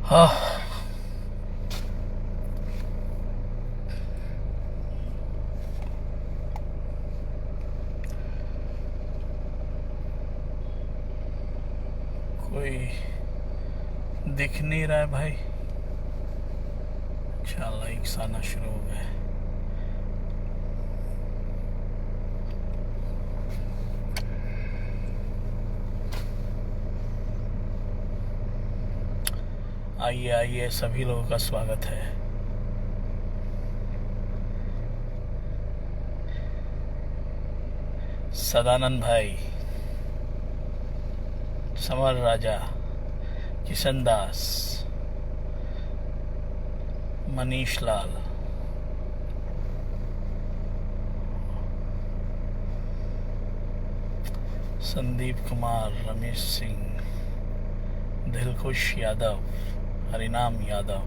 हाँ। कोई दिख नहीं रहा है भाई। अच्छा, लाइक्स आना शुरू हो गए। आइए आइए, सभी लोगों का स्वागत है। सदानंद भाई, समर राजा, किशन दास, मनीष लाल, संदीप कुमार, रमेश सिंह, दिलखुश यादव, हरिनाम यादव,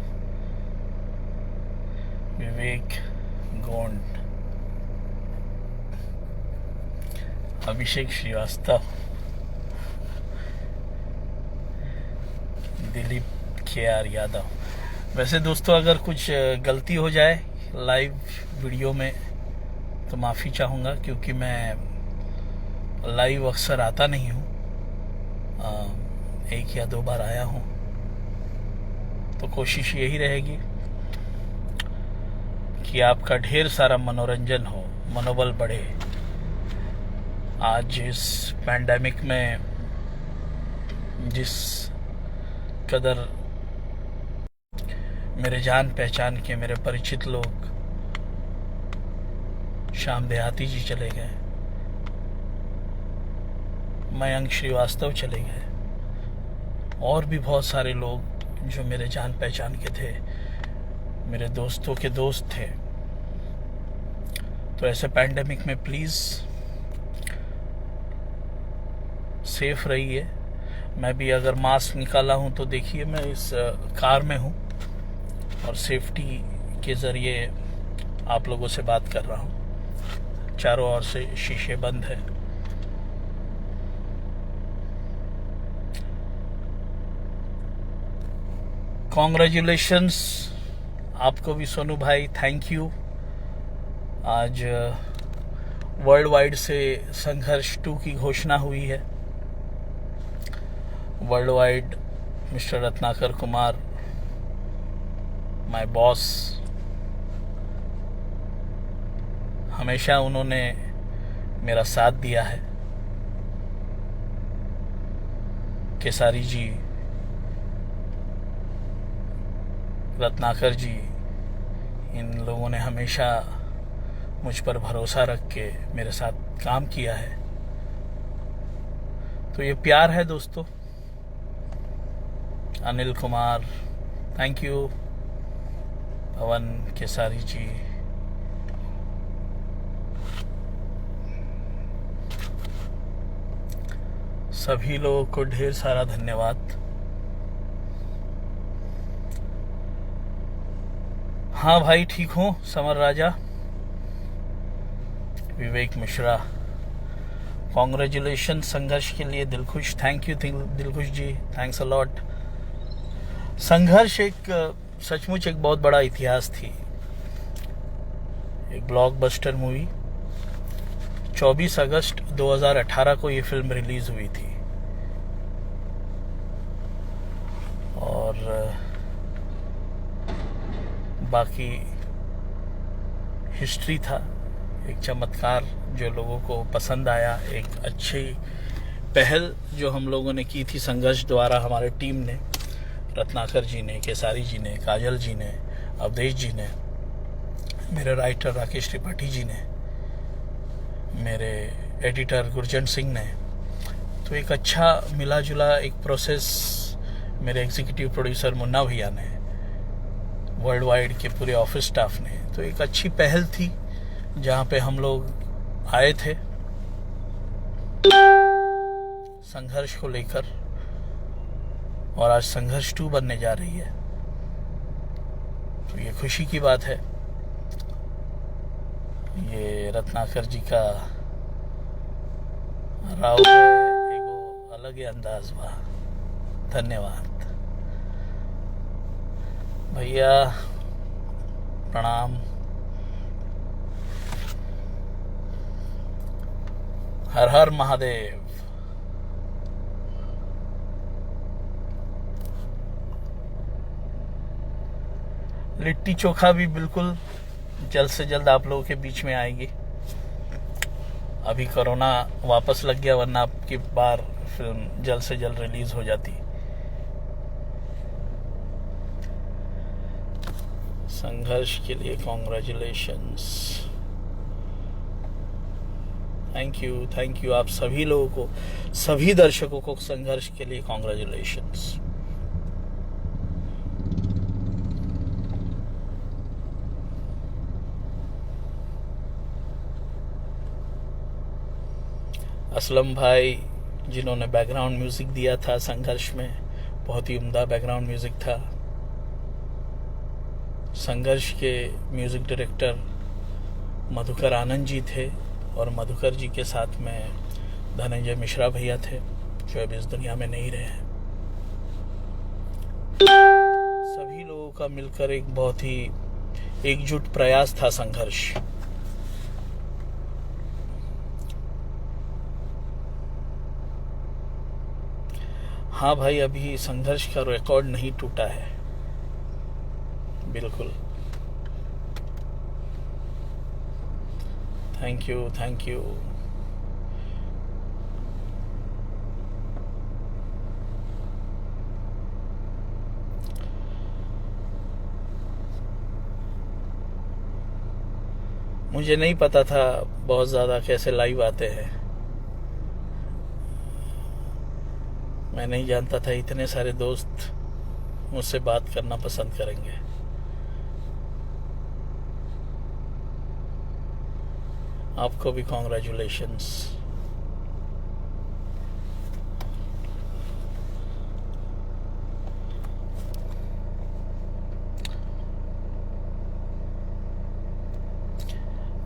विवेक गोंड, अभिषेक श्रीवास्तव, दिलीप के आर यादव। वैसे दोस्तों, अगर कुछ गलती हो जाए लाइव वीडियो में तो माफ़ी चाहूँगा, क्योंकि मैं लाइव अक्सर आता नहीं हूँ। एक या दो बार आया हूँ, तो कोशिश यही रहेगी कि आपका ढेर सारा मनोरंजन हो, मनोबल बढ़े। आज इस पैंडेमिक में जिस कदर मेरे जान पहचान के, मेरे परिचित लोग श्याम देहाती जी चले गए, मयंक श्रीवास्तव चले गए, और भी बहुत सारे लोग जो मेरे जान पहचान के थे, मेरे दोस्तों के दोस्त थे। तो ऐसे पैंडेमिक में प्लीज़ सेफ रहिए। मैं भी अगर मास्क निकाला हूँ तो देखिए, मैं इस कार में हूँ और सेफ्टी के ज़रिए आप लोगों से बात कर रहा हूँ। चारों ओर से शीशे बंद है। कॉन्ग्रेचुलेशंस आपको भी सोनू भाई, थैंक यू। आज वर्ल्ड वाइड से संघर्ष 2 की घोषणा हुई है। World wide mister Ratnakar Kumar, my boss, हमेशा उन्होंने मेरा साथ दिया है। केसारी जी, रत्नाकर जी, इन लोगों ने हमेशा मुझ पर भरोसा रख के मेरे साथ काम किया है। तो ये प्यार है दोस्तों। Anil Kumar, thank you. पवन केसारी जी, सभी लोगों को ढेर सारा धन्यवाद। हाँ भाई, ठीक हूँ। समर राजा, विवेक मिश्रा, कॉन्ग्रेचुलेशन संघर्ष के लिए। Dilkhush, thank you Dilkhush ji, thanks a lot. संघर्ष एक सचमुच एक बहुत बड़ा इतिहास थी, एक ब्लॉकबस्टर मूवी। 24 अगस्त 2018 को ये फिल्म रिलीज हुई थी और बाकी हिस्ट्री था। एक चमत्कार जो लोगों को पसंद आया, एक अच्छी पहल जो हम लोगों ने की थी संघर्ष द्वारा, हमारे टीम ने, रत्नाकर जी ने, केसारी जी ने, काजल जी ने, अवधेश जी ने, मेरे राइटर राकेश त्रिपाठी जी ने, मेरे एडिटर गुरजंट सिंह ने। तो एक अच्छा मिला जुला एक प्रोसेस मेरे एग्जीक्यूटिव प्रोड्यूसर मुन्ना भैया ने, वर्ल्ड वाइड के पूरे ऑफिस स्टाफ ने। तो एक अच्छी पहल थी जहाँ पे हम लोग आए थे संघर्ष को लेकर, और आज संघर्ष 2 बनने जा रही है। तो ये खुशी की बात है। ये रत्नाकर जी का राव एगो अलग ही अंदाज बा। धन्यवाद। भैया प्रणाम। हर हर महादेव। लिट्टी चोखा भी बिल्कुल जल्द से जल्द आप लोगों के बीच में आएगी। अभी कोरोना वापस लग गया, वरना आपकी बार फिल्म जल्द से जल्द रिलीज हो जाती। संघर्ष के लिए कॉन्ग्रेचुलेशंस। थैंक यू आप सभी लोगों को, सभी दर्शकों को संघर्ष के लिए कॉन्ग्रेचुलेशंस। असलम भाई जिन्होंने बैकग्राउंड म्यूजिक दिया था संघर्ष में, बहुत ही उम्दा बैकग्राउंड म्यूजिक था। संघर्ष के म्यूजिक डायरेक्टर मधुकर आनंद जी थे, और मधुकर जी के साथ में धनंजय मिश्रा भैया थे, जो अब इस दुनिया में नहीं रहे हैं। सभी लोगों का मिलकर एक बहुत ही एकजुट प्रयास था संघर्ष। हाँ भाई, अभी संघर्ष का रिकॉर्ड नहीं टूटा है, बिल्कुल। Thank you. मुझे नहीं पता था बहुत ज़्यादा कैसे लाइव आते हैं। मैं नहीं जानता था इतने सारे दोस्त मुझसे बात करना पसंद करेंगे। आपको भी कॉन्ग्रेचुलेशंस।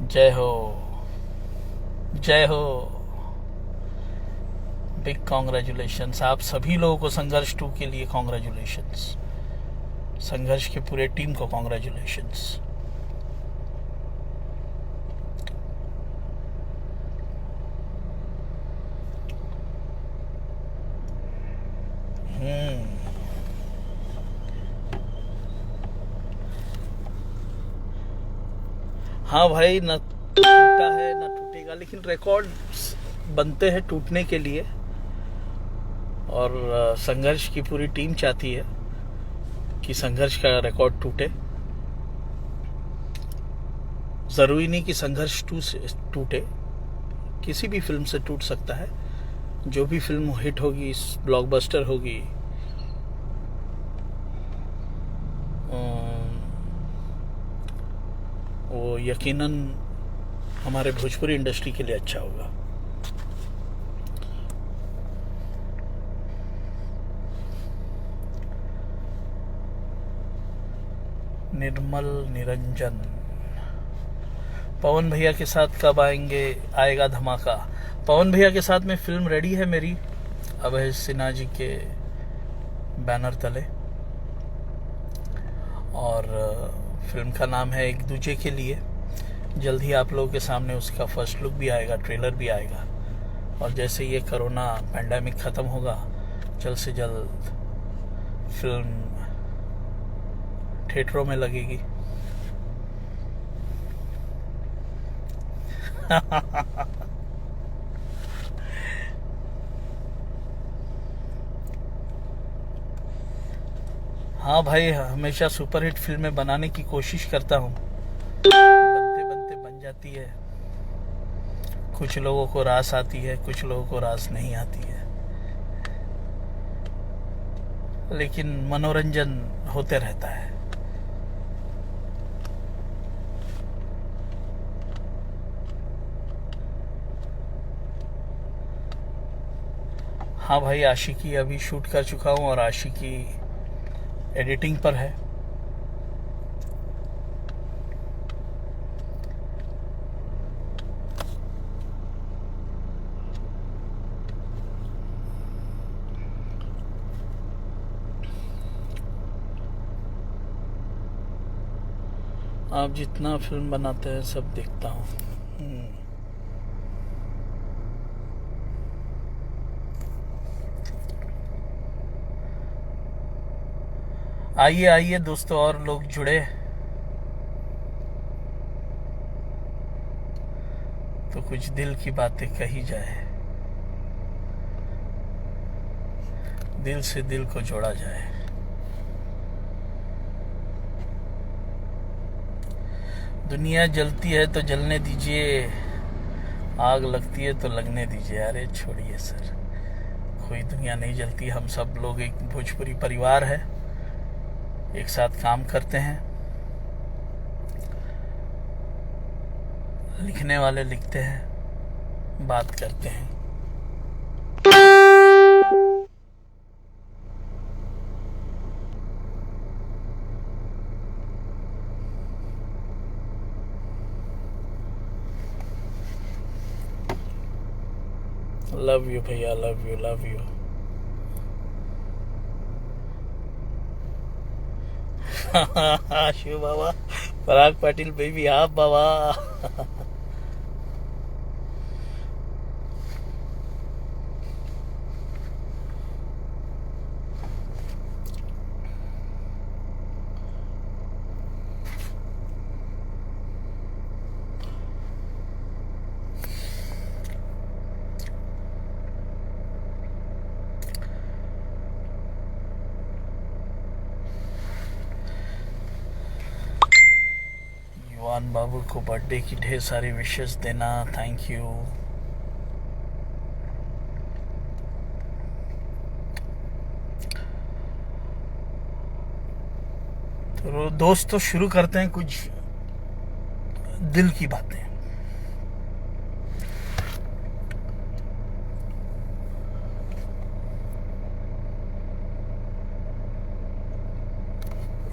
जय हो, जय हो। बिग कॉन्ग्रेचुलेशंस आप सभी लोगों को। संघर्ष 2 के लिए कॉन्ग्रेचुलेशंस। संघर्ष की पूरे टीम को कॉन्ग्रेचुलेशंस। हाँ भाई, न टूटा है न टूटेगा, लेकिन रिकॉर्ड बनते हैं टूटने के लिए, और संघर्ष की पूरी टीम चाहती है कि संघर्ष का रिकॉर्ड टूटे। जरूरी नहीं कि संघर्ष 2 से टूटे, किसी भी फिल्म से टूट सकता है। जो भी फिल्म हिट होगी, ब्लॉकबस्टर होगी, वो यकीनन हमारे भोजपुरी इंडस्ट्री के लिए अच्छा होगा। निर्मल निरंजन, पवन भैया के साथ कब आएगा धमाका? पवन भैया के साथ में फिल्म रेडी है मेरी, अभय सिन्हा जी के बैनर तले, और फिल्म का नाम है एक दूजे के लिए। जल्द ही आप लोगों के सामने उसका फर्स्ट लुक भी आएगा, ट्रेलर भी आएगा। और जैसे ये कोरोना पैंडेमिक ख़त्म होगा, जल्द से जल्द फिल्म थिएटरों में लगेगी। हाँ भाई, हमेशा सुपरहिट फिल्में बनाने की कोशिश करता हूँ, बनते बनते बन जाती है। कुछ लोगों को रास आती है, कुछ लोगों को रास नहीं आती है, लेकिन मनोरंजन होते रहता है। हाँ भाई, आशिकी अभी शूट कर चुका हूँ, और आशिकी एडिटिंग पर है। आप जितना फिल्म बनाते हैं सब देखता हूँ। आइए आइए दोस्तों, और लोग जुड़े तो कुछ दिल की बातें कही जाए, दिल से दिल को जोड़ा जाए। दुनिया जलती है तो जलने दीजिए, आग लगती है तो लगने दीजिए। अरे छोड़िए सर, कोई दुनिया नहीं जलती। हम सब लोग एक भोजपुरी परिवार है, एक साथ काम करते हैं। लिखने वाले लिखते हैं, बात करते हैं। लव यू भैया, love you love you. Shiv Baba, Parag Patil baby, आप बाबा। युवान बाबू को बर्थडे की ढेर सारी विशेस देना, थैंक यू। तो दोस्तों शुरू करते हैं कुछ दिल की बातें।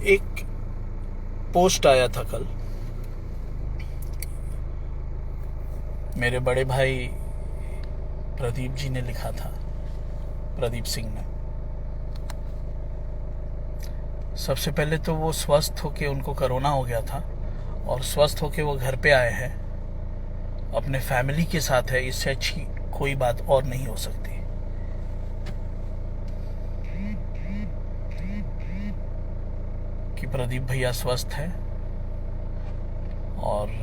एक पोस्ट आया था कल, मेरे बड़े भाई प्रदीप जी ने लिखा था, प्रदीप सिंह ने। सबसे पहले तो वो स्वस्थ होके, उनको कोरोना हो गया था और स्वस्थ होके वो घर पे आए हैं, अपने फैमिली के साथ है। इससे अच्छी कोई बात और नहीं हो सकती। कि प्रदीप भैया स्वस्थ है और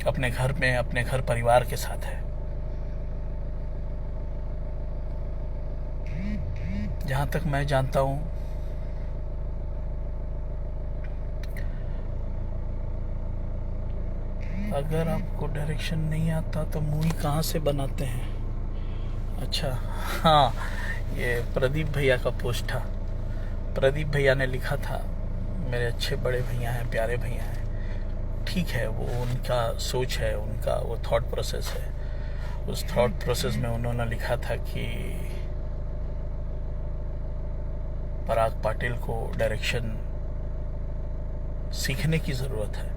अपने घर में, अपने घर परिवार के साथ है। जहां तक मैं जानता हूं, अगर आपको डायरेक्शन नहीं आता तो मूवी कहाँ से बनाते हैं? अच्छा हाँ, ये प्रदीप भैया का पोस्ट था। प्रदीप भैया ने लिखा था, मेरे अच्छे बड़े भैया हैं, प्यारे भैया हैं। ठीक है, वो उनका सोच है, उनका वो थॉट प्रोसेस है। उस थॉट प्रोसेस में उन्होंने लिखा था कि पराग पाटिल को डायरेक्शन सीखने की ज़रूरत है।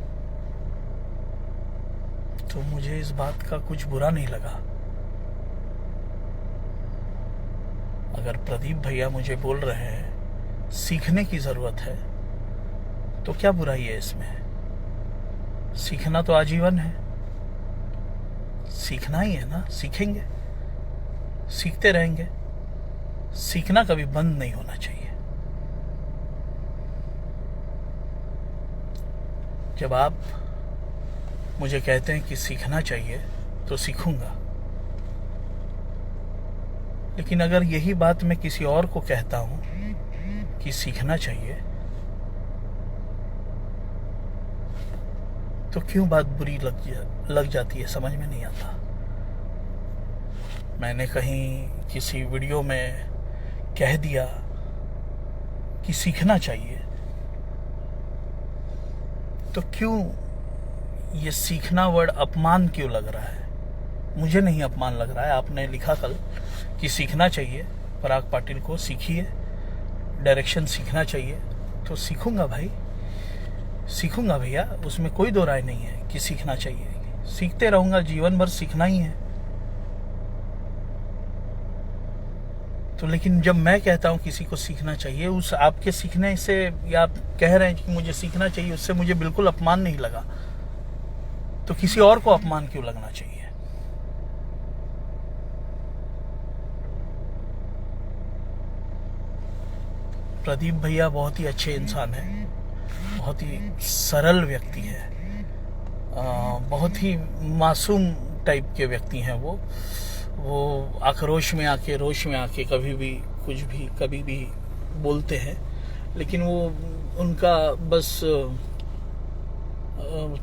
तो मुझे इस बात का कुछ बुरा नहीं लगा। अगर प्रदीप भैया मुझे बोल रहे हैं सीखने की ज़रूरत है, तो क्या बुराई है इसमें? सीखना तो आजीवन है, सीखना ही है ना, सीखेंगे, सीखते रहेंगे। सीखना कभी बंद नहीं होना चाहिए। जब आप मुझे कहते हैं कि सीखना चाहिए तो सीखूंगा, लेकिन अगर यही बात मैं किसी और को कहता हूं कि सीखना चाहिए, तो क्यों बात बुरी लग जाती है, समझ में नहीं आता। मैंने कहीं किसी वीडियो में कह दिया कि सीखना चाहिए, तो क्यों ये सीखना वर्ड अपमान क्यों लग रहा है? मुझे नहीं अपमान लग रहा है। आपने लिखा कल कि सीखना चाहिए, पराग पाटिल को सीखिए, डायरेक्शन सीखना चाहिए, तो सीखूंगा भाई, सीखूंगा भैया, उसमें कोई दो राय नहीं है कि सीखना चाहिए। सीखते रहूंगा, जीवन भर सीखना ही है। तो लेकिन जब मैं कहता हूँ किसी को सीखना चाहिए, उस आपके सीखने से, या आप कह रहे हैं कि मुझे सीखना चाहिए, उससे मुझे बिल्कुल अपमान नहीं लगा, तो किसी और को अपमान क्यों लगना चाहिए? प्रदीप भैया बहुत ही अच्छे इंसान हैं, बहुत ही सरल व्यक्ति है, बहुत ही मासूम टाइप के व्यक्ति हैं वो आक्रोश में आके, रोश में आके कभी भी कुछ भी कभी भी बोलते हैं, लेकिन वो उनका बस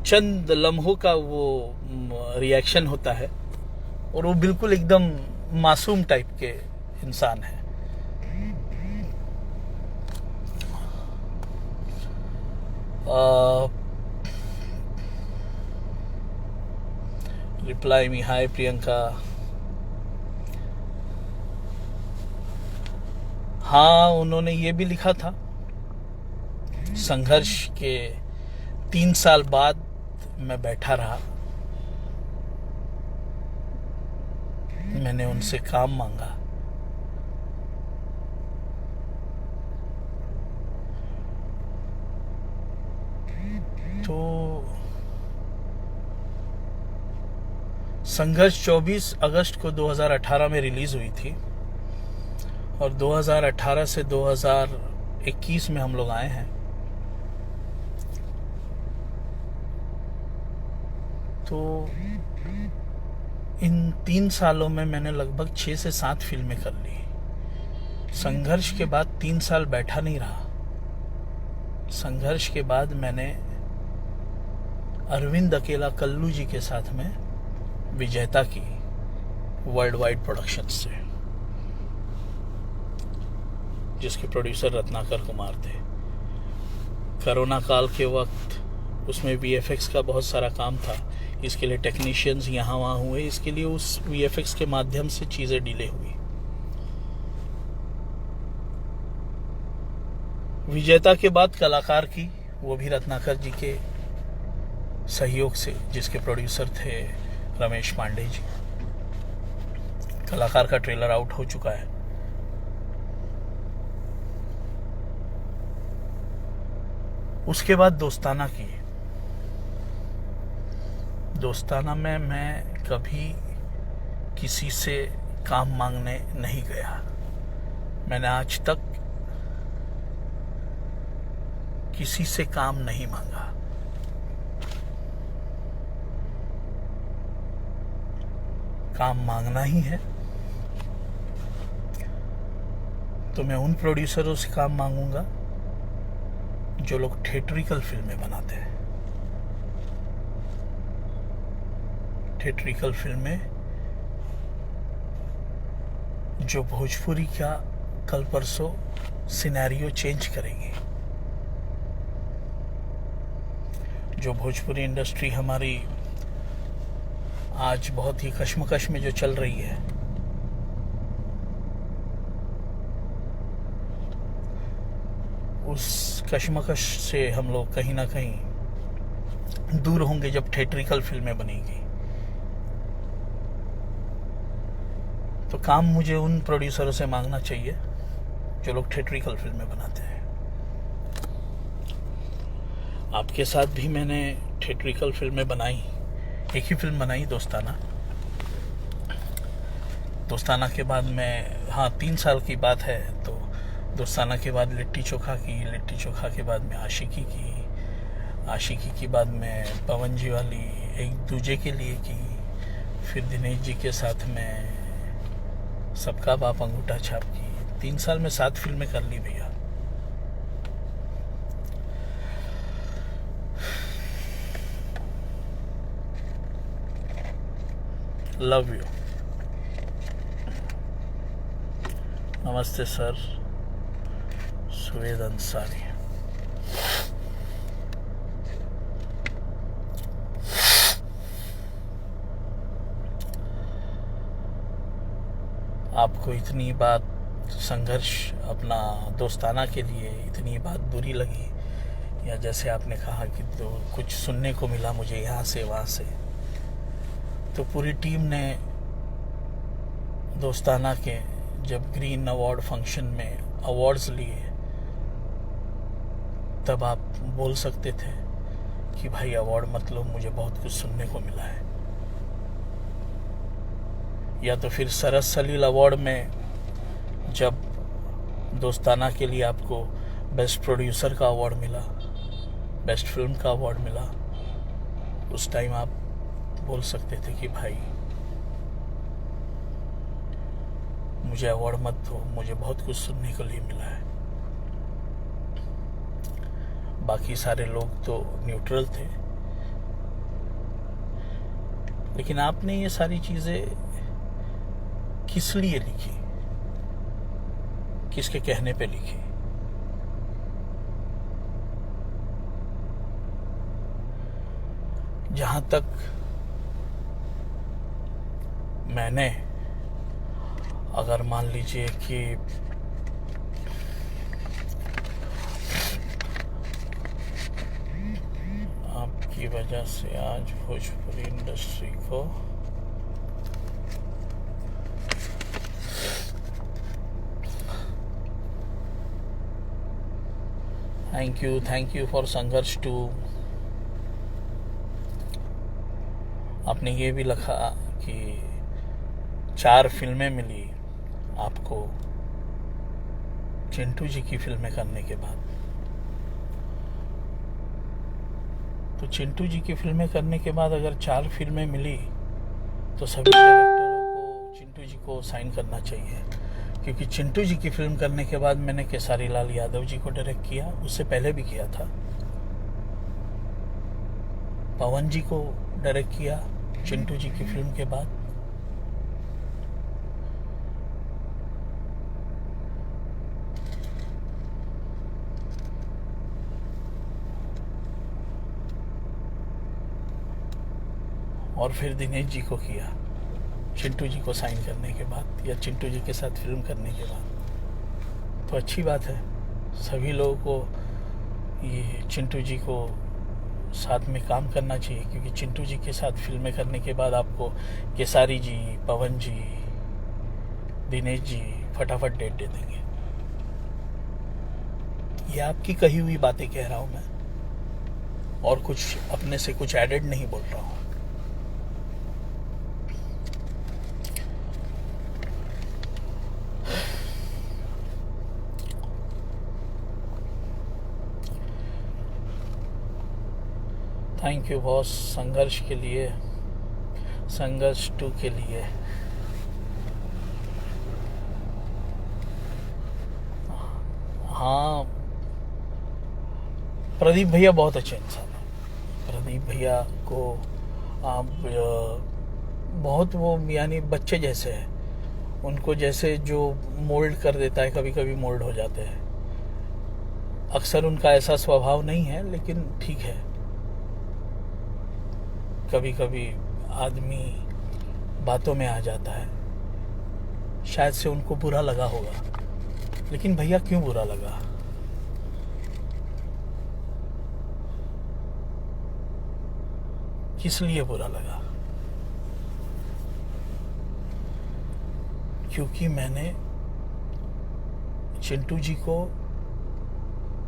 चंद लम्हों का वो रिएक्शन होता है, और वो बिल्कुल एकदम मासूम टाइप के इंसान है। रिप्लाई मी, हाय प्रियंका। हाँ, उन्होंने ये भी लिखा था, संघर्ष के 3 साल बाद मैं बैठा रहा, मैंने उनसे काम मांगा, तो संघर्ष 24 अगस्त को 2018 में रिलीज हुई थी, और 2018 से 2021 में हम लोग आए हैं। तो इन 3 सालों में मैंने लगभग 6 से 7 फिल्में कर ली। संघर्ष के बाद 3 साल बैठा नहीं रहा। संघर्ष के बाद मैंने अरविंद अकेला कल्लू जी के साथ में विजेता की वर्ल्ड वाइड प्रोडक्शन से, जिसके प्रोड्यूसर रत्नाकर कुमार थे। कोरोना काल के वक्त उसमें वीएफएक्स का बहुत सारा काम था, इसके लिए टेक्नीशियंस यहाँ वहाँ हुए, इसके लिए उस वीएफएक्स के माध्यम से चीज़ें डिले हुई। विजेता के बाद कलाकार की, वो भी रत्नाकर जी के सहयोग से, जिसके प्रोड्यूसर थे रमेश पांडे जी। कलाकार का ट्रेलर आउट हो चुका है। उसके बाद दोस्ताना की। दोस्ताना में मैं कभी किसी से काम मांगने नहीं गया। मैंने आज तक किसी से काम नहीं मांगा। काम मांगना ही है तो मैं उन प्रोड्यूसरों से काम मांगूंगा जो लोग थिएट्रिकल फिल्में बनाते हैं। थिएट्रिकल फिल्में जो भोजपुरी का कल परसों सिनेरियो चेंज करेंगे। जो भोजपुरी इंडस्ट्री हमारी आज बहुत ही कश्मकश में जो चल रही है, उस कश्मकश से हम लोग कहीं ना कहीं दूर होंगे जब थिएट्रिकल फिल्में बनेगी। तो काम मुझे उन प्रोड्यूसरों से मांगना चाहिए जो लोग थिएट्रिकल फिल्में बनाते हैं। आपके साथ भी मैंने थिएट्रिकल फिल्में बनाई। एक ही फिल्म बनाई, दोस्ताना। दोस्ताना के बाद मैं, हाँ 3 साल की बात है, तो दोस्ताना के बाद लिट्टी चोखा की, लिट्टी चोखा के बाद में आशिकी की, आशिकी के बाद में पवन जी वाली एक दूजे के लिए की, फिर दिनेश जी के साथ में सबका बाप अंगूठा छाप की। 3 साल में 7 फिल्में कर ली भैया। Love you. नमस्ते सर, सुवेद अंसारी। आपको इतनी बात संघर्ष अपना दोस्ताना के लिए इतनी बात बुरी लगी, या जैसे आपने कहा कि तो कुछ सुनने को मिला मुझे यहाँ से वहाँ से, तो पूरी टीम ने दोस्ताना के जब ग्रीन अवार्ड फंक्शन में अवार्ड्स लिए तब आप बोल सकते थे कि भाई अवार्ड मत लो, मुझे बहुत कुछ सुनने को मिला है। या तो फिर सरस सलील अवार्ड में जब दोस्ताना के लिए आपको बेस्ट प्रोड्यूसर का अवार्ड मिला, बेस्ट फिल्म का अवार्ड मिला, उस टाइम आप बोल सकते थे कि भाई मुझे अवार्ड मत दो, मुझे बहुत कुछ सुनने के लिए मिला है। बाकी सारे लोग तो न्यूट्रल थे, लेकिन आपने ये सारी चीजें किस लिए लिखी, किसके कहने पे लिखी? जहां तक मैंने, अगर मान लीजिए कि आपकी वजह से आज भोजपुरी इंडस्ट्री को थैंक यू फॉर संघर्ष टू। आपने ये भी लिखा कि 4 फिल्में मिली आपको चिंटू जी की फिल्में करने के बाद। तो चिंटू जी की फिल्में करने के बाद अगर 4 फिल्में मिली तो सभी डायरेक्टरों को चिंटू जी को साइन करना चाहिए, क्योंकि चिंटू जी की फिल्म करने के बाद मैंने केसारी लाल यादव जी को डायरेक्ट किया, उससे पहले भी किया था। पवन जी को डायरेक्ट किया चिंटू जी की फिल्म के बाद। और फिर दिनेश जी को किया चिंटू जी को साइन करने के बाद, या चिंटू जी के साथ फिल्म करने के बाद। तो अच्छी बात है, सभी लोगों को ये चिंटू जी को साथ में काम करना चाहिए, क्योंकि चिंटू जी के साथ फिल्में करने के बाद आपको केसारी जी, पवन जी, दिनेश जी फटाफट डेट दे देंगे। ये आपकी कही हुई बातें कह रहा हूं मैं, और कुछ अपने से कुछ एडेड नहीं बोल रहा हूं। थैंक यू बॉस संघर्ष के लिए, संघर्ष 2 के लिए। हाँ, प्रदीप भैया बहुत अच्छे इंसान हैं। प्रदीप भैया को आप बहुत, वो यानी बच्चे जैसे हैं, उनको जैसे जो मोल्ड कर देता है, कभी कभी मोल्ड हो जाते हैं। अक्सर उनका ऐसा स्वभाव नहीं है, लेकिन ठीक है, कभी कभी आदमी बातों में आ जाता है। शायद से उनको बुरा लगा होगा, लेकिन भैया क्यों बुरा लगा? किस लिए बुरा लगा? क्योंकि मैंने चिंटू जी को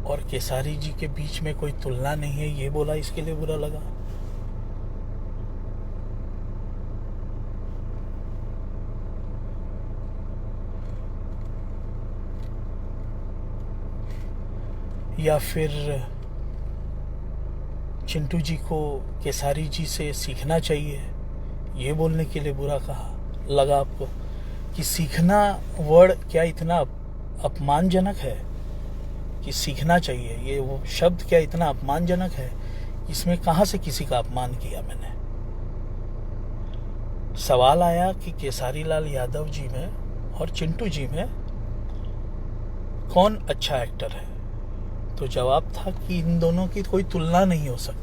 और केसारी जी के बीच में कोई तुलना नहीं है ये बोला, इसके लिए बुरा लगा। या फिर चिंटू जी को केसारी जी से सीखना चाहिए ये बोलने के लिए बुरा लगा आपको? कि सीखना वर्ड क्या इतना अपमानजनक है कि सीखना चाहिए, ये वो शब्द क्या इतना अपमानजनक है? इसमें कहां से किसी का अपमान किया मैंने? सवाल आया कि केसारी लाल यादव जी में और चिंटू जी में कौन अच्छा एक्टर है, तो जवाब था कि इन दोनों की कोई तुलना नहीं हो सकती।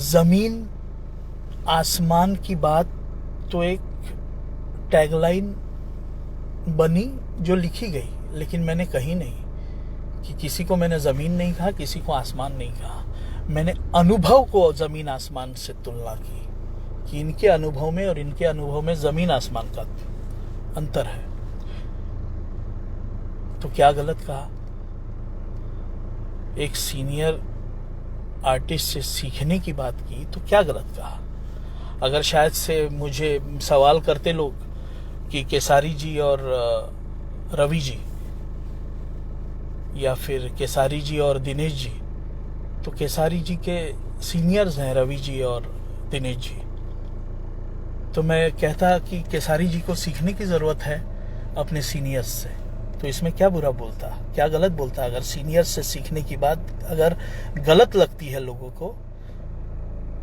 जमीन आसमान की बात तो एक टैगलाइन बनी जो लिखी गई, लेकिन मैंने कही नहीं कि किसी को मैंने जमीन नहीं कहा, किसी को आसमान नहीं कहा। मैंने अनुभव को जमीन आसमान से तुलना की कि इनके अनुभव में और इनके अनुभव में जमीन आसमान का अंतर है। तो क्या गलत कहा? एक सीनियर आर्टिस्ट से सीखने की बात की तो क्या गलत कहा? अगर शायद से मुझे सवाल करते लोग कि केसारी जी और रवि जी, या फिर केसारी जी और दिनेश जी, तो केसारी जी के सीनियर्स हैं रवि जी और दिनेश जी, तो मैं कहता कि केसारी जी को सीखने की ज़रूरत है अपने सीनियर्स से। तो इसमें क्या बुरा बोलता, क्या गलत बोलता? अगर सीनियर्स से सीखने की बात अगर गलत लगती है लोगों को,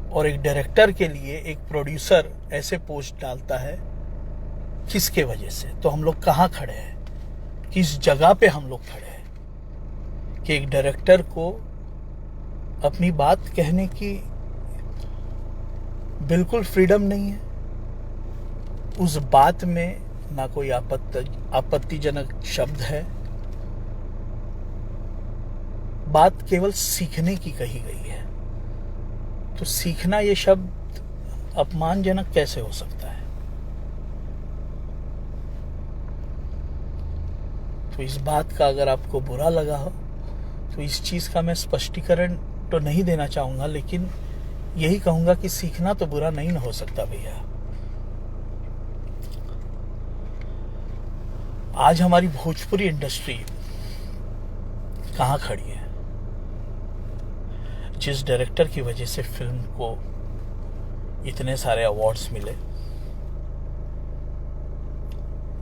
और एक डायरेक्टर के लिए एक प्रोड्यूसर ऐसे पोस्ट डालता है, किसके वजह से? तो हम लोग कहाँ खड़े हैं, किस जगह पे हम लोग खड़े हैं कि एक डायरेक्टर को अपनी बात कहने की बिल्कुल फ्रीडम नहीं है? उस बात में ना कोई आपत्तिजनक शब्द है, बात केवल सीखने की कही गई है। तो सीखना ये शब्द अपमानजनक कैसे हो सकता है? तो इस बात का अगर आपको बुरा लगा हो तो इस चीज का मैं स्पष्टीकरण तो नहीं देना चाहूंगा, लेकिन यही कहूंगा कि सीखना तो बुरा नहीं हो सकता भैया। आज हमारी भोजपुरी इंडस्ट्री कहाँ खड़ी है? जिस डायरेक्टर की वजह से फिल्म को इतने सारे अवार्ड्स मिले,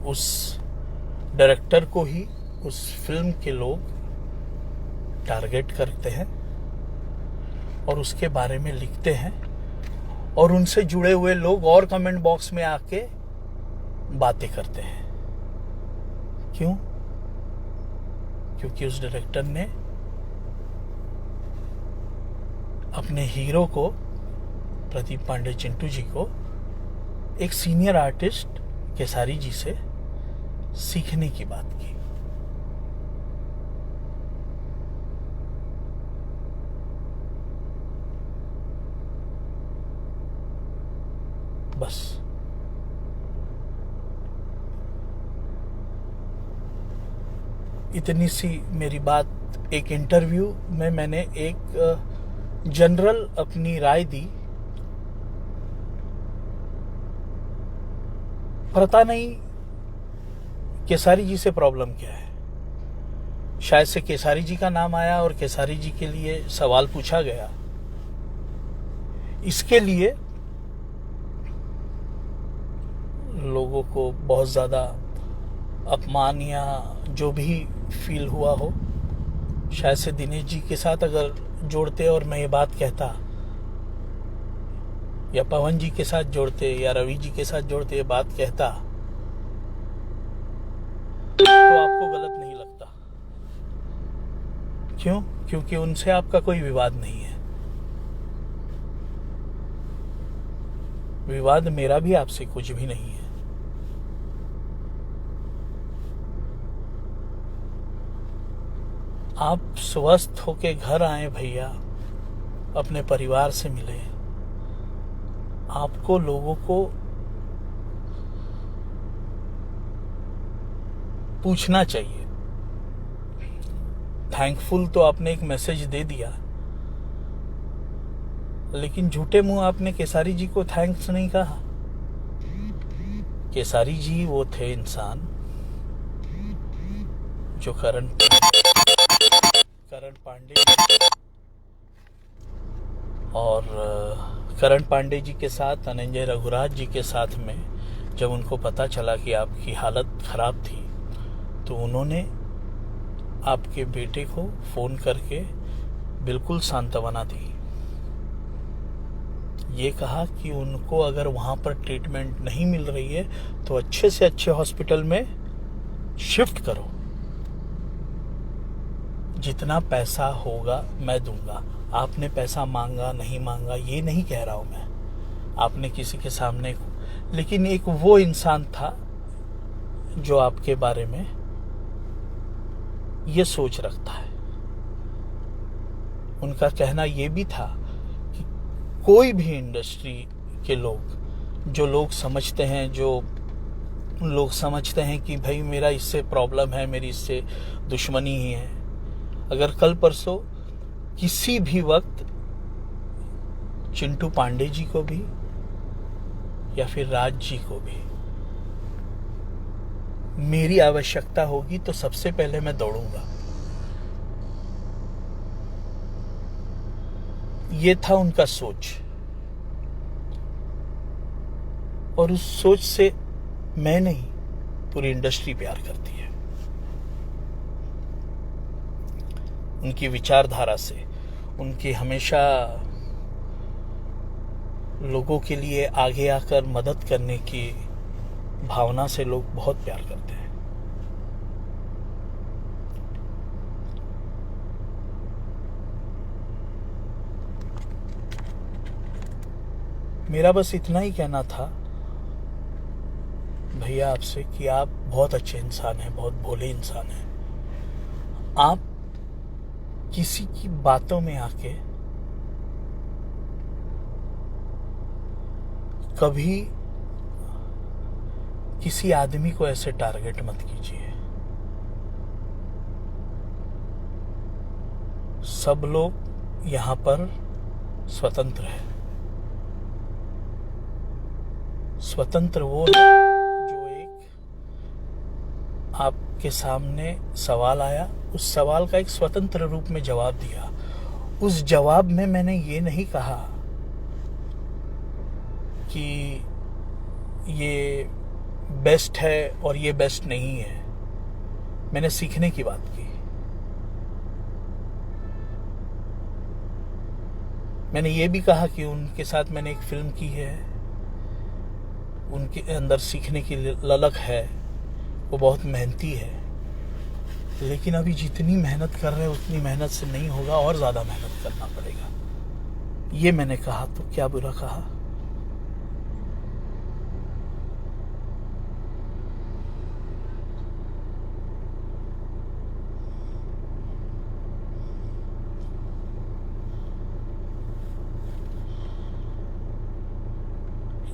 उस डायरेक्टर को ही उस फिल्म के लोग टारगेट करते हैं और उसके बारे में लिखते हैं, और उनसे जुड़े हुए लोग और कमेंट बॉक्स में आके बातें करते हैं। क्यों? क्योंकि उस डायरेक्टर ने अपने हीरो को, प्रदीप पांडे चिंटू जी को, एक सीनियर आर्टिस्ट केसारी जी से सीखने की बात की। बस इतनी सी मेरी बात। एक इंटरव्यू में मैंने एक जनरल अपनी राय दी। पता नहीं केसारी जी से प्रॉब्लम क्या है। शायद से केसारी जी का नाम आया और केसारी जी के लिए सवाल पूछा गया, इसके लिए लोगों को बहुत ज़्यादा अपमान या जो भी फील हुआ हो। शायद से दिनेश जी के साथ अगर जोड़ते और मैं ये बात कहता, या पवन जी के साथ जोड़ते, या रवि जी के साथ जोड़ते ये बात कहता, तो आपको गलत नहीं लगता। क्यों? क्योंकि उनसे आपका कोई विवाद नहीं है। विवाद मेरा भी आपसे कुछ भी नहीं है। आप स्वस्थ होके घर आए भैया, अपने परिवार से मिले। आपको लोगों को पूछना चाहिए। थैंकफुल तो आपने एक मैसेज दे दिया, लेकिन झूठे मुंह आपने केसारी जी को थैंक्स नहीं कहा। केसारी जी वो थे इंसान जो करण पांडे और करण पांडे जी के साथ, धनंजय रघुराज जी के साथ में जब उनको पता चला कि आपकी हालत खराब थी, तो उन्होंने आपके बेटे को फोन करके बिल्कुल सांत्वना दी। ये कहा कि उनको अगर वहां पर ट्रीटमेंट नहीं मिल रही है तो अच्छे से अच्छे हॉस्पिटल में शिफ्ट करो, जितना पैसा होगा मैं दूंगा। आपने पैसा मांगा नहीं मांगा ये नहीं कह रहा हूं मैं, आपने किसी के सामने, लेकिन एक वो इंसान था जो आपके बारे में ये सोच रखता है। उनका कहना ये भी था कि कोई भी इंडस्ट्री के लोग, जो लोग समझते हैं, जो लोग समझते हैं कि भाई मेरा इससे प्रॉब्लम है, मेरी इससे दुश्मनी ही है। अगर कल परसों किसी भी वक्त चिंटू पांडे जी को भी या फिर राज जी को भी मेरी आवश्यकता होगी तो सबसे पहले मैं दौड़ूंगा। ये था उनका सोच, और उस सोच से मैं नहीं, पूरी इंडस्ट्री प्यार करती है। उनकी विचारधारा से, उनकी हमेशा लोगों के लिए आगे आकर मदद करने की भावना से लोग बहुत प्यार करते हैं। मेरा बस इतना ही कहना था भैया आपसे कि आप बहुत अच्छे इंसान हैं, बहुत भोले इंसान हैं। आप किसी की बातों में आके कभी किसी आदमी को ऐसे टारगेट मत कीजिए। सब लोग यहाँ पर स्वतंत्र है। स्वतंत्र वो है जो एक आपके सामने सवाल आया, उस सवाल का एक स्वतंत्र रूप में जवाब दिया। उस जवाब में मैंने ये नहीं कहा कि ये बेस्ट है और ये बेस्ट नहीं है। मैंने सीखने की बात की। मैंने ये भी कहा कि उनके साथ मैंने एक फिल्म की है, उनके अंदर सीखने की ललक है, वो बहुत मेहनती है, लेकिन अभी जितनी मेहनत कर रहे हैं उतनी मेहनत से नहीं होगा, और ज़्यादा मेहनत करना पड़ेगा। ये मैंने कहा तो क्या बुरा कहा।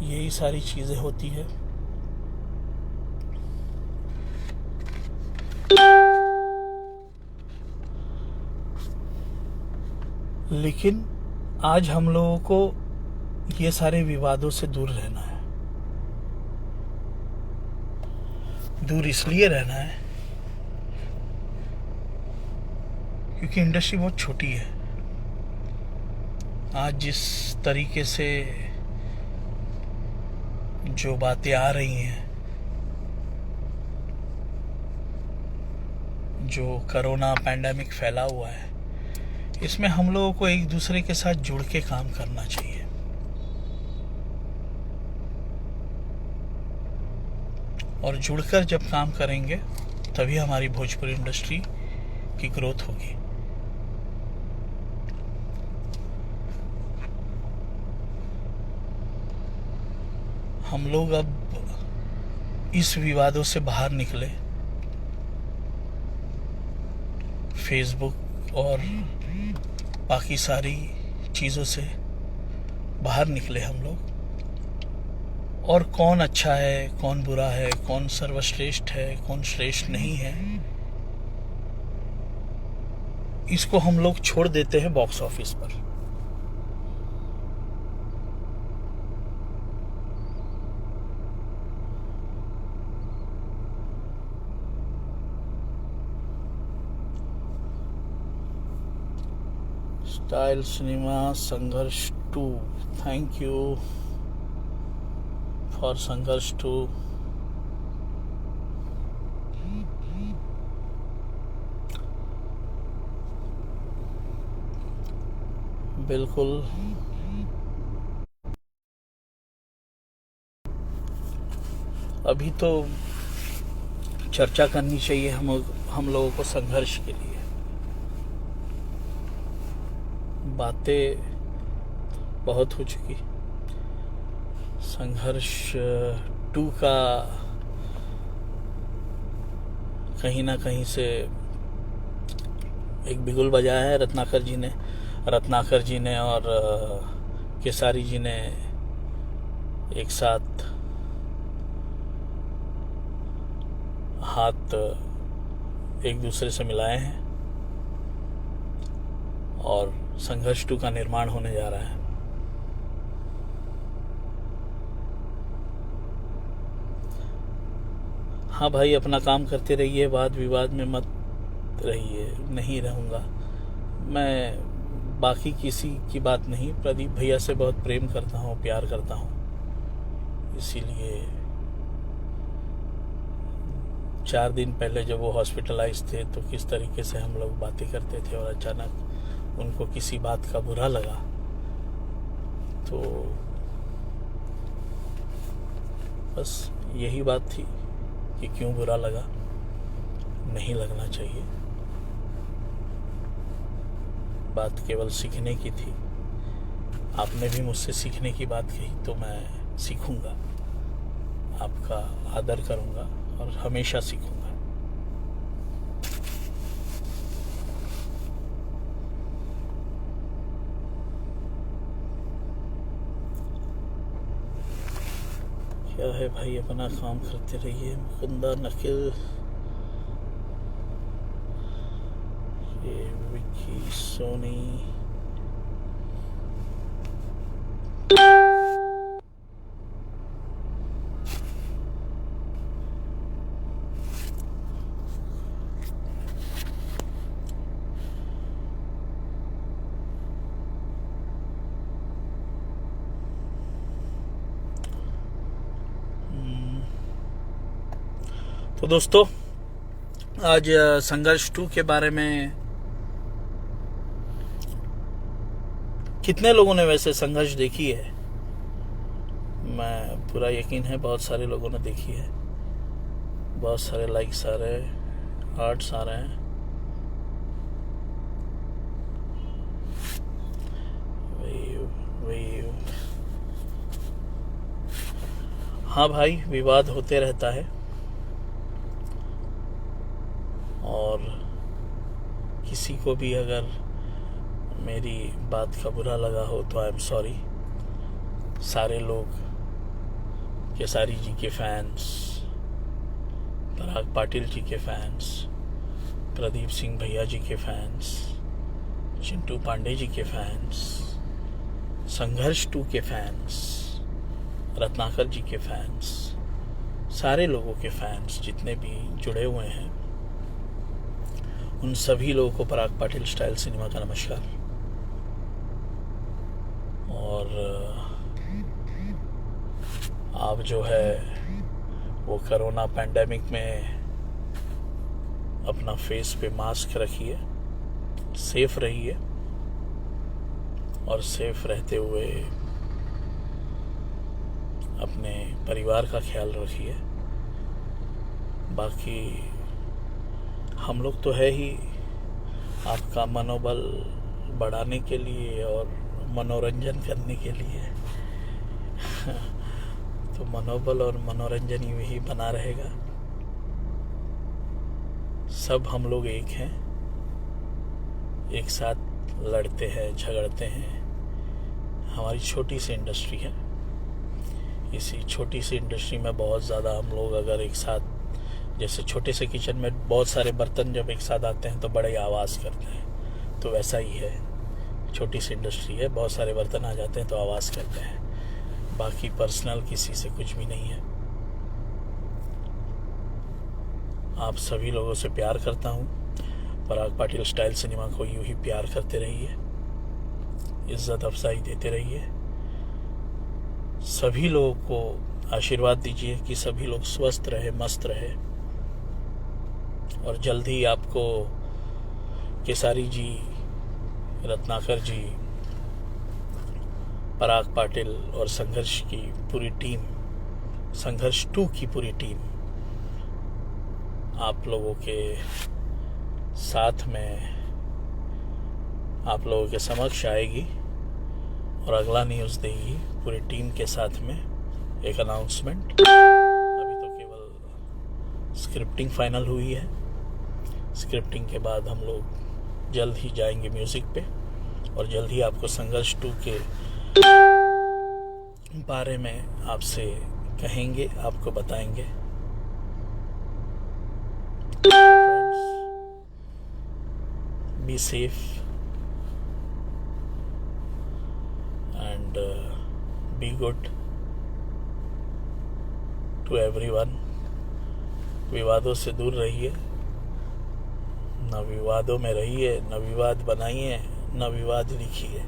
यही सारी चीजें होती है। लेकिन आज हम लोगों को ये सारे विवादों से दूर रहना है। दूर इसलिए रहना है क्योंकि इंडस्ट्री बहुत छोटी है। आज जिस तरीके से जो बातें आ रही हैं, जो कोरोना पैंडेमिक फैला हुआ है, इसमें हम लोगों को एक दूसरे के साथ जुड़ के काम करना चाहिए। और जुड़कर जब काम करेंगे तभी हमारी भोजपुरी इंडस्ट्री की ग्रोथ होगी। हम लोग अब इस विवादों से बाहर निकले, फेसबुक और बाकी सारी चीज़ों से बाहर निकले हम लोग, और कौन अच्छा है, कौन बुरा है, कौन सर्वश्रेष्ठ है, कौन श्रेष्ठ नहीं है, इसको हम लोग छोड़ देते हैं बॉक्स ऑफिस पर। स्टाइल सिनेमा संघर्ष 2, थैंक यू फॉर संघर्ष 2। बिल्कुल अभी तो चर्चा करनी चाहिए हम लोगों को संघर्ष के लिए। बातें बहुत हो चुकी। संघर्ष 2 का कहीं ना कहीं से एक बिगुल बजाया है रत्नाकर जी ने और केसारी जी ने एक साथ हाथ एक दूसरे से मिलाए हैं और संघर्ष 2 का निर्माण होने जा रहा है। हाँ भाई, अपना काम करते रहिए, वाद विवाद में मत रहिए। नहीं रहूँगा मैं, बाकी किसी की बात नहीं। प्रदीप भैया से बहुत प्रेम करता हूँ, प्यार करता हूँ, इसीलिए 4 दिन पहले जब वो हॉस्पिटलाइज थे तो किस तरीके से हम लोग बातें करते थे और अचानक उनको किसी बात का बुरा लगा, तो बस यही बात थी कि क्यों बुरा लगा। नहीं लगना चाहिए, बात केवल सीखने की थी। आपने भी मुझसे सीखने की बात कही तो मैं सीखूंगा, आपका आदर करूंगा और हमेशा सीखूंगा। क्या है भाई, अपना काम करते रहिए। मुकुंदा नकिल, ये विकी सोनी, तो दोस्तों आज संघर्ष 2 के बारे में कितने लोगों ने वैसे संघर्ष देखी है? मैं पूरा यकीन है बहुत सारे लोगों ने देखी है, बहुत सारे लाइक्स आ रहे हैं, हार्ट्स आ रहे हैं। हाँ भाई, विवाद होते रहता है और किसी को भी अगर मेरी बात का बुरा लगा हो तो आई एम सॉरी। सारे लोग, केसारी जी के फैंस, पराग पाटिल जी के फैंस, प्रदीप सिंह भैया जी के फैंस, चिंटू पांडे जी के फैंस, संघर्ष 2 के फैंस, रत्नाकर जी के फैंस, सारे लोगों के फैंस जितने भी जुड़े हुए हैं, उन सभी लोगों को पराग पाटिल स्टाइल सिनेमा का नमस्कार। और आप जो है वो कोरोना पैंडेमिक में अपना फेस पे मास्क रखिए, सेफ रहिए और सेफ रहते हुए अपने परिवार का ख्याल रखिए। बाकी हम लोग तो है ही आपका मनोबल बढ़ाने के लिए और मनोरंजन करने के लिए तो मनोबल और मनोरंजन यही बना रहेगा। सब हम लोग एक हैं, एक साथ लड़ते हैं, झगड़ते हैं। हमारी छोटी सी इंडस्ट्री है, इसी छोटी सी इंडस्ट्री में बहुत ज़्यादा हम लोग अगर एक साथ, जैसे छोटे से किचन में बहुत सारे बर्तन जब एक साथ आते हैं तो बड़े आवाज़ करते हैं, तो वैसा ही है। छोटी सी इंडस्ट्री है, बहुत सारे बर्तन आ जाते हैं तो आवाज़ करते हैं। बाकी पर्सनल किसी से कुछ भी नहीं है। आप सभी लोगों से प्यार करता हूँ। पराग पाटिल स्टाइल सिनेमा को यूं ही प्यार करते रहिए, इज्जत अफजाई देते रहिए। सभी लोगों को आशीर्वाद दीजिए कि सभी लोग स्वस्थ रहे, मस्त रहे। और जल्द ही आपको केसारी जी, रत्नाकर जी, पराग पाटिल और संघर्ष की पूरी टीम, संघर्ष 2 की पूरी टीम आप लोगों के साथ में, आप लोगों के समक्ष आएगी और अगला न्यूज़ देगी पूरी टीम के साथ में एक अनाउंसमेंट। अभी तो केवल स्क्रिप्टिंग फाइनल हुई है। स्क्रिप्टिंग के बाद हम लोग जल्द ही जाएंगे म्यूज़िक पे और जल्द ही आपको संघर्ष 2 के बारे में आपसे कहेंगे, आपको बताएंगे। friends, be safe and be good to everyone. विवादों से दूर रहिए, न विवादों में रहिए, न विवाद बनाइए, न विवाद लिखिए।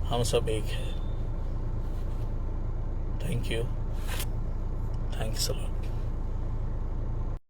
हम सब एक हैं। Thank you, thanks a lot.